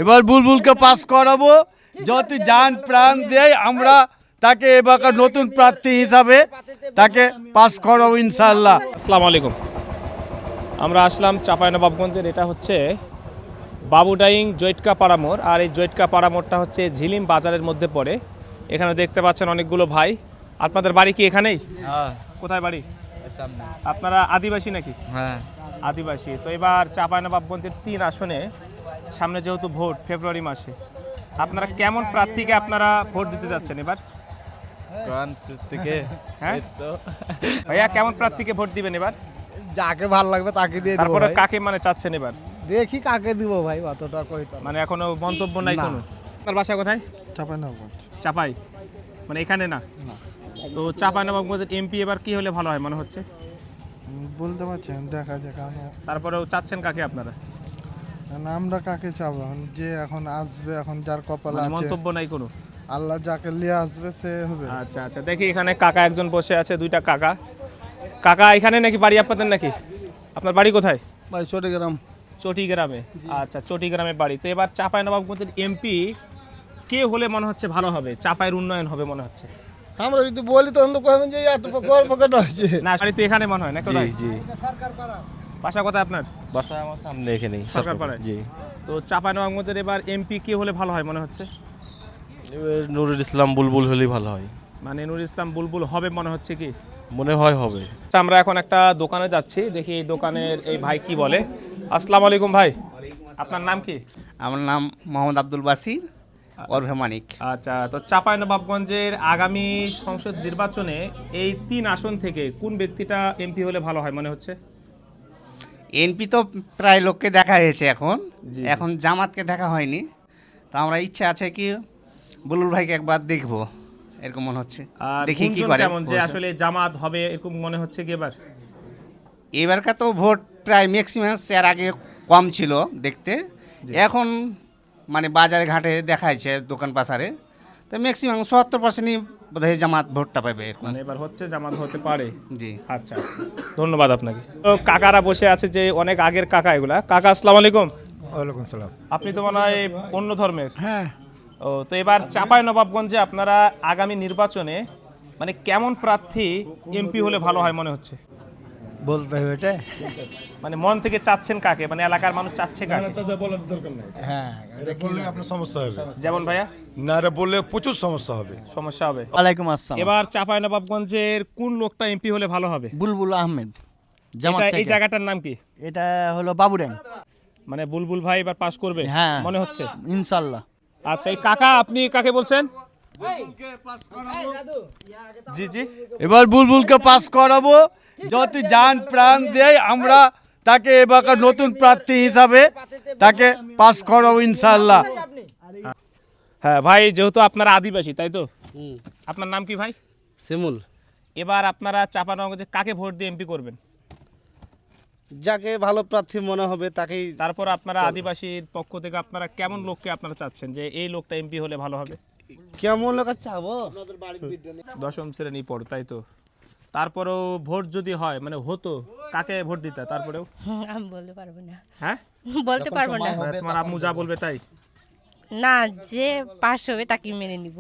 এবার বুলবুলকে পাস করাবো, যত জান প্রাণ দেয় আমরা তাকে এবার নতুন প্রার্থী হিসাবে তাকে পাস করাবো ইনশাআল্লাহ। আসসালামু আলাইকুম। আমরা আসলাম চাঁপাইনবাবগঞ্জের, এটা হচ্ছে বাবুডাইং জৈটকা পাড়ামোড়, আর এই জৈটকা পাড়ামোড়টা হচ্ছে ঝিলিম বাজারের মধ্যে পড়ে। এখানে দেখতে পাচ্ছেন অনেকগুলো ভাই। আপনাদের বাড়ি কি এখানেই? কোথায় বাড়ি? আপনারা আদিবাসী নাকি? হ্যাঁ, আদিবাসী। তো এবার চাঁপাইনবাবগঞ্জের 3 আসনে সামনে যেহেতু ভোট ফেব্রুয়ারি মাসে, আপনারা কেমন প্রার্থীকে আপনারা ভোট দিতে যাচ্ছেন এবার? হ্যাঁ ভাইয়া, কেমন প্রার্থীকে ভোট দিবেন এবার? যাকে ভালো লাগবে তাকে দিয়ে দেবো তারপরে ভাই। কাকে মানে চাচ্ছেন এবার? দেখি কাকে দিব ভাই, অতটা কইতে মানে এখনো মন্তব্য নাই না। কোনো? আপনার বাসা কোথায়? চাপাইনবাবগঞ্জ। চাপাই, মানে এখানে না? তো চাঁপাইনবাবগঞ্জের এমপি এবার কি হলে ভালো হয় মনে হচ্ছে? বলতে পারছেন, দেখা যাক। তারপরেও চাচ্ছেন কাকে আপনারা? আমরা কাকে চাবো? যে এখন আসবে, এখন যার কপাল মানে আছে, মন্তব্য নাই কোনো? আল্লাহ যাকে নিয়ে আসবে সে হবে। আচ্ছা আচ্ছা, দেখি এখানে কাকা একজন বসে আছে, দুইটা কাকা। কাকা এখানে নাকি বাড়ি আপনাদের নাকি? আপনার বাড়ি কোথায়? ভাই চট্টগ্রাম। চটিগ্রামে। আচ্ছা, চটিগ্রামে বাড়ি। তো এবার চাঁপাইনবাবগঞ্জের এমপি কে হলে মনে হচ্ছে ভালো হবে, চাঁপাইয়ের উন্নয়ন হবে মনে হচ্ছে? আমরা যদি বলি তখন তো কবেন যে এত পকেট আছে। না, বাড়ি তো এখানে মনে হয় না? কোথায়? জি। সরকার পাড়া। বাসা কোথায় আপনার? বাসা আমার সামনে এখানেই, সরকার পাড়ায়। জি। তো চাঁপাইনবাবগঞ্জের এবার এমপি কে হলে ভালো হয় মনে হচ্ছে? এবার নুরুল ইসলাম বুলবুল হলেই ভালো হয়, মানে নুরুল ইসলাম বুলবুল হবে মনে হচ্ছে কি? মনে হয় হবে। আচ্ছা, আমরা এখন একটা দোকানে যাচ্ছি, দেখি এই দোকানের এই ভাই কি বলে। আসসালামু আলাইকুম ভাই, আপনার নাম কি? আমার নাম মোহাম্মদ আব্দুল বাসির ওরফে মানিক। আচ্ছা, তো চাঁপাইনবাবগঞ্জের আগামী সংসদ নির্বাচনে এই 3 আসন থেকে কোন ব্যক্তিটা এমপি হলে ভালো হয় মনে হচ্ছে? এনপি তো প্রায় লোককে দেখা হয়েছে, জি। এখন জামাতকে দেখা হয়নি। তো আমরা ইচ্ছা আছে কি বুলুল ভাইকে একবার দেখবো, এরকম মনে হচ্ছে। আর দেখি কি গুঞ্জন করে। কেমন যে আসলে জামাত হবে এরকম মনে হচ্ছে কি এবার? এবারকার তো ভোট প্রায় ম্যাক্সিমাম এর আগে কম ছিল দেখতে, এখন মানে বাজারে ঘাটে দেখাইছে দোকান পাশারে, তো ম্যাক্সিমাম 70%ই বোধহয় জামাত ভোটটা পাবে এরকম। মানে এবার হচ্ছে জামাত হতে পারে। জি। আচ্ছা আচ্ছা, ধন্যবাদ আপনাকে। তো কাকারা বসে আছে, যে অনেক আগের কাকা এগুলা। কাকা আসসালামু আলাইকুম। ওয়ালাইকুম সালাম। আপনি তো মনে হয় অন্য ধর্মের? হ্যাঁ, ও, তো এবার চাঁপাইনবাবগঞ্জে আপনারা আগামী নির্বাচনে মানে কেমন প্রার্থী এমপি হলে ভালো হয় মনে হচ্ছে? বলতে হবে এটা। মানে মন থেকে চাচ্ছেন কাকে, মানে এলাকার মানুষ চাচ্ছে কাকে? বলার দরকার নাই, হ্যাঁ, এটা বললে আপনার সমস্যা হবে। যেমন ভাইয়া? না, এটা বললে প্রচুর সমস্যা হবে। সমস্যা হবে। ওয়ালাইকুম আসসালাম। এবার চাঁপাইনবাবগঞ্জের কোন লোকটা এমপি হলে ভালো হবে? বুলবুল আহমেদ, এই জায়গাটার নাম কি? এটা হলো বাবুড্যাং। মানে বুলবুল ভাই এবার পাস করবে হ্যাঁ। মনে হচ্ছে? ইনশাল্লাহ। আচ্ছা, এই কাকা আপনি কাকে বলছেন? জি জি। এবার বুলবুলকে পাস করাবো, যত জান প্রাণ দেয় আমরা তাকে এবার নতুন প্রার্থী হিসাবে তাকে পাস করাবো ইনশাআল্লাহ। হ্যাঁ ভাই, যেহেতু আপনারা আদিবাসী তাই তো, আপনার নাম কি ভাই? শিমুল। এবার আপনারা চাঁপাইনবাবগঞ্জে কাকে ভোট দিয়ে এমপি করবেন? যাকে ভালো প্রার্থী মনে হবে তাকেই। তারপর আপনারা আদিবাসীর পক্ষ থেকে আপনারা কেমন লোককে আপনারা চাচ্ছেন যে এই লোকটা এমপি হলে ভালো হবে? কেমন লোক চাবো? 10ম শ্রেণী পড়ো তাই তো? তারপরেও ভোট যদি হয় মানে হতো, কাকে ভোট দিতা তারপরেও? আমি বলতে পারবো না। হ্যাঁ, বলতে পারবো না। তোমার আম্মু যা বলবে তাই? না, যে পাস হবে তাকে মেনে নিব।